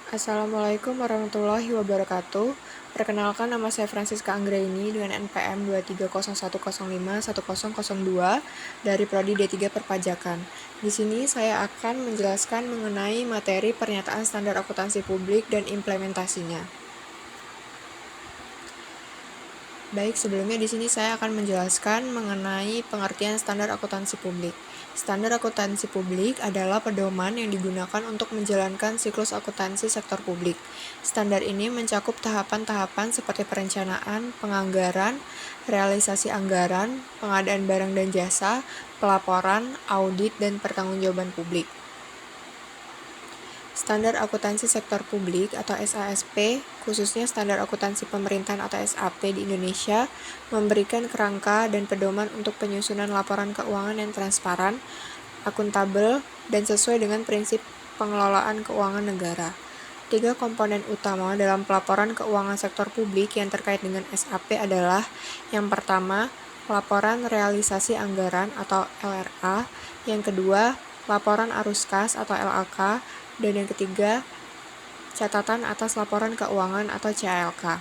Assalamualaikum warahmatullahi wabarakatuh. Perkenalkan, nama saya Francisca Anggraini dengan NPM 23010510002 dari Prodi D3 Perpajakan. Di sini saya akan menjelaskan mengenai materi pernyataan standar akuntansi publik dan implementasinya. Baik, sebelumnya di sini saya akan menjelaskan mengenai pengertian standar akuntansi publik. Standar akuntansi publik adalah pedoman yang digunakan untuk menjalankan siklus akuntansi sektor publik. Standar ini mencakup tahapan-tahapan seperti perencanaan, penganggaran, realisasi anggaran, pengadaan barang dan jasa, pelaporan, audit, dan pertanggungjawaban publik. Standar akuntansi sektor publik atau SASP, khususnya standar akuntansi pemerintahan atau SAP di Indonesia, memberikan kerangka dan pedoman untuk penyusunan laporan keuangan yang transparan, akuntabel, dan sesuai dengan prinsip pengelolaan keuangan negara. 3 komponen utama dalam pelaporan keuangan sektor publik yang terkait dengan SAP adalah: yang pertama, laporan realisasi anggaran atau LRA, yang kedua, laporan arus kas atau LAK, dan yang ketiga, catatan atas laporan keuangan atau CALK.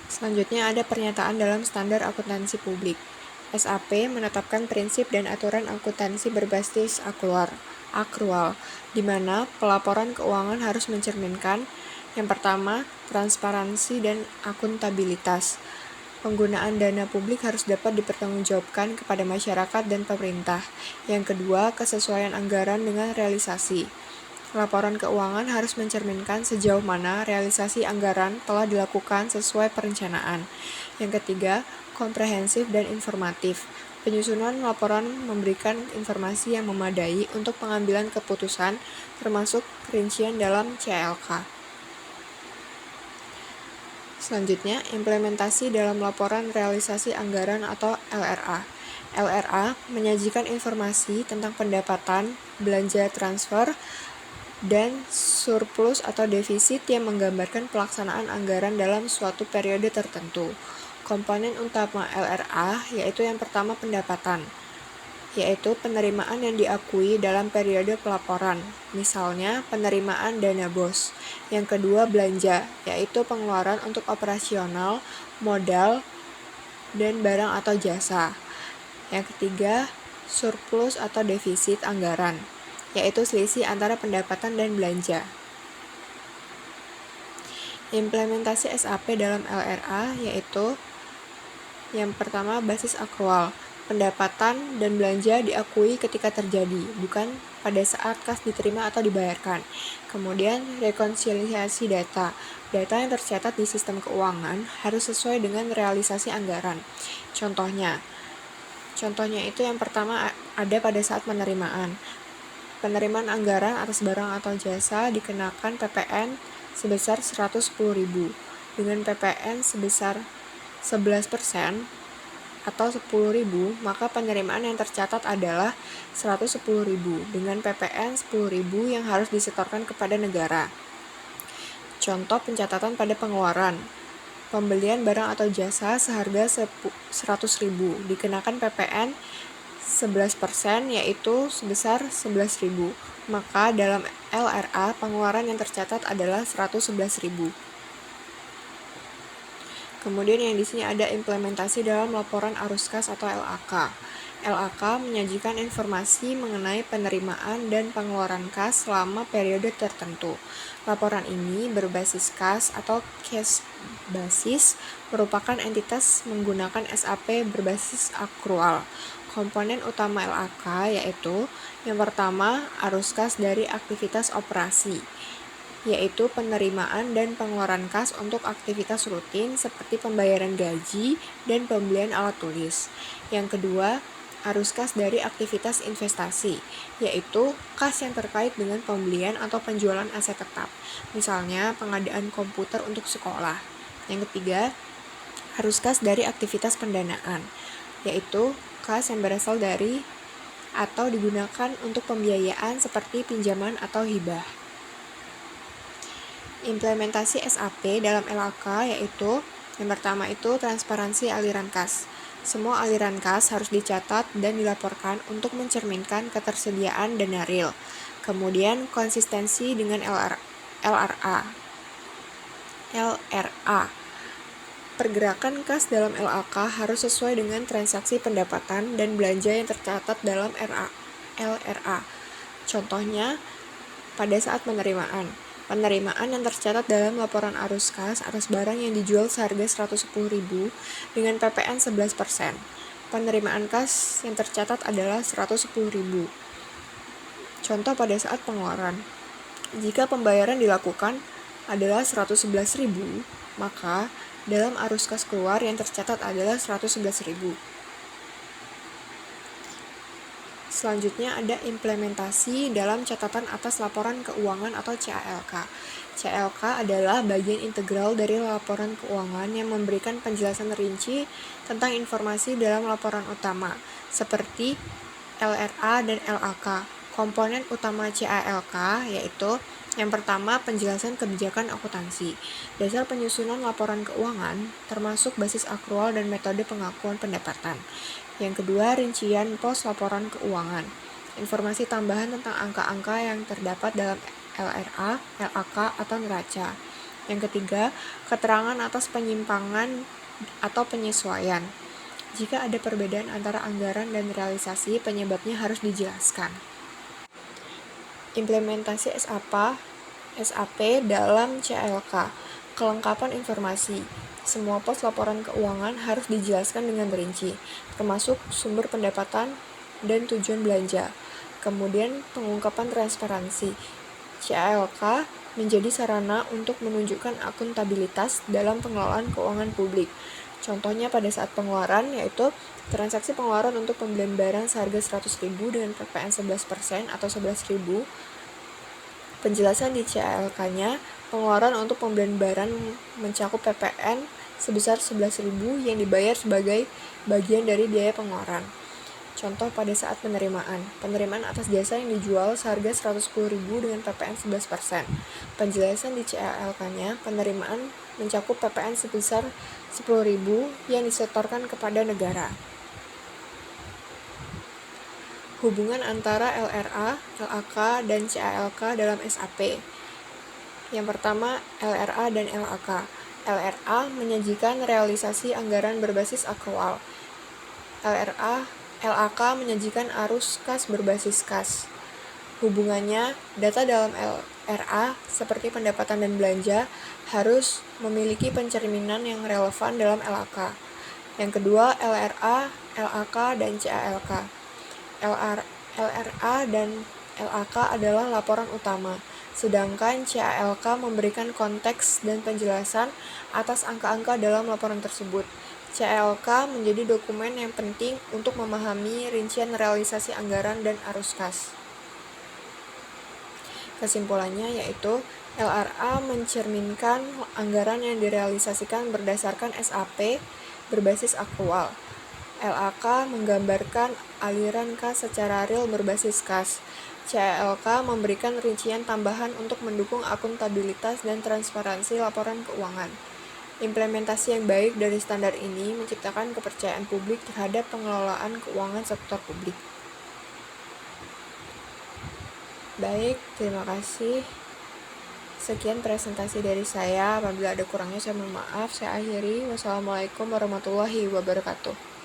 Selanjutnya ada pernyataan dalam standar akuntansi publik. SAP menetapkan prinsip dan aturan akuntansi berbasis akrual, di mana pelaporan keuangan harus mencerminkan: yang pertama, transparansi dan akuntabilitas. Penggunaan dana publik harus dapat dipertanggungjawabkan kepada masyarakat dan pemerintah. Yang kedua, kesesuaian anggaran dengan realisasi. Laporan keuangan harus mencerminkan sejauh mana realisasi anggaran telah dilakukan sesuai perencanaan. Yang ketiga, komprehensif dan informatif. Penyusunan laporan memberikan informasi yang memadai untuk pengambilan keputusan, termasuk perincian dalam CLK. Selanjutnya, implementasi dalam laporan realisasi anggaran atau LRA. LRA menyajikan informasi tentang pendapatan, belanja transfer, dan surplus atau defisit yang menggambarkan pelaksanaan anggaran dalam suatu periode tertentu. Komponen utama LRA yaitu yang pertama pendapatan, yaitu penerimaan yang diakui dalam periode pelaporan, misalnya penerimaan dana BOS. Yang kedua, belanja, yaitu pengeluaran untuk operasional, modal, dan barang atau jasa. Yang ketiga, surplus atau defisit anggaran, yaitu selisih antara pendapatan dan belanja. Implementasi SAP dalam LRA yaitu: yang pertama, basis akrual. Pendapatan dan belanja diakui ketika terjadi, bukan pada saat kas diterima atau dibayarkan. Kemudian, rekonsiliasi data. Data yang tercatat di sistem keuangan harus sesuai dengan realisasi anggaran. Contohnya itu yang pertama ada pada saat penerimaan. Penerimaan anggaran atas barang atau jasa dikenakan PPN sebesar 110.000 dengan PPN sebesar 11% atau 10.000, maka penerimaan yang tercatat adalah 110.000 dengan PPN 10.000 yang harus disetorkan kepada negara. Contoh pencatatan pada pengeluaran: pembelian barang atau jasa seharga 100.000 dikenakan PPN 11% yaitu sebesar 11.000, maka dalam LRA pengeluaran yang tercatat adalah 111.000. Kemudian yang di sini ada implementasi dalam laporan arus kas atau LAK. LAK menyajikan informasi mengenai penerimaan dan pengeluaran kas selama periode tertentu. Laporan ini berbasis kas atau cash basis, merupakan entitas menggunakan SAP berbasis akrual. Komponen utama LAK yaitu: yang pertama, arus kas dari aktivitas operasi, yaitu penerimaan dan pengeluaran kas untuk aktivitas rutin seperti pembayaran gaji dan pembelian alat tulis. Yang kedua, arus kas dari aktivitas investasi, yaitu kas yang terkait dengan pembelian atau penjualan aset tetap, misalnya pengadaan komputer untuk sekolah. Yang ketiga, arus kas dari aktivitas pendanaan, yaitu kas yang berasal dari atau digunakan untuk pembiayaan seperti pinjaman atau hibah. Implementasi SAP dalam LAK yaitu: yang pertama itu transparansi aliran kas. Semua aliran kas harus dicatat dan dilaporkan untuk mencerminkan ketersediaan dana real. Kemudian konsistensi dengan LRA. Pergerakan kas dalam LAK harus sesuai dengan transaksi pendapatan dan belanja yang tercatat dalam LRA. Contohnya, pada saat penerimaan yang tercatat dalam laporan arus kas atas barang yang dijual seharga 110.000 dengan PPN 11%. Penerimaan kas yang tercatat adalah 110.000. Contoh pada saat pengeluaran. Jika pembayaran dilakukan adalah 111.000, maka dalam arus kas keluar yang tercatat adalah 111.000. Selanjutnya ada implementasi dalam catatan atas laporan keuangan atau CALK. CALK adalah bagian integral dari laporan keuangan yang memberikan penjelasan rinci tentang informasi dalam laporan utama, seperti LRA dan LAK. Komponen utama CALK yaitu yang pertama, penjelasan kebijakan akuntansi. Dasar penyusunan laporan keuangan, termasuk basis akrual dan metode pengakuan pendapatan. Yang kedua, rincian pos laporan keuangan. Informasi tambahan tentang angka-angka yang terdapat dalam LRA, LAK, atau neraca. Yang ketiga, keterangan atas penyimpangan atau penyesuaian. Jika ada perbedaan antara anggaran dan realisasi, penyebabnya harus dijelaskan. Implementasi SAP dalam CALK. Kelengkapan informasi. Semua pos laporan keuangan harus dijelaskan dengan rinci, termasuk sumber pendapatan dan tujuan belanja. Kemudian pengungkapan transparansi. CALK menjadi sarana untuk menunjukkan akuntabilitas dalam pengelolaan keuangan publik. Contohnya pada saat pengeluaran, yaitu transaksi pengeluaran untuk pembelian barang seharga 100.000 dengan PPN 11% atau 11.000. Penjelasan di CALK-nya, pengeluaran untuk pembelian barang mencakup PPN sebesar 11.000 yang dibayar sebagai bagian dari biaya pengeluaran. Contoh pada saat penerimaan atas jasa yang dijual seharga 110.000 dengan PPN 11%. Penjelasan di CALK-nya, penerimaan mencakup PPN sebesar 10.000 yang disetorkan kepada negara. Hubungan antara LRA, LAK, dan CALK dalam SAP. Yang pertama, LRA dan LAK. LRA menyajikan realisasi anggaran berbasis akrual. LAK menyajikan arus kas berbasis kas. Hubungannya, data dalam LRA seperti pendapatan dan belanja harus memiliki pencerminan yang relevan dalam LAK. Yang kedua, LRA, LAK, dan CALK. LRA dan LAK adalah laporan utama, sedangkan CALK memberikan konteks dan penjelasan atas angka-angka dalam laporan tersebut. CALK menjadi dokumen yang penting untuk memahami rincian realisasi anggaran dan arus kas. Kesimpulannya yaitu, LRA mencerminkan anggaran yang direalisasikan berdasarkan SAP berbasis akrual. LAK menggambarkan aliran kas secara real berbasis kas. CALK memberikan rincian tambahan untuk mendukung akuntabilitas dan transparansi laporan keuangan. Implementasi yang baik dari standar ini menciptakan kepercayaan publik terhadap pengelolaan keuangan sektor publik. Baik, terima kasih. Sekian presentasi dari saya. Apabila ada kurangnya saya mohon maaf. Saya akhiri. Wassalamualaikum warahmatullahi wabarakatuh.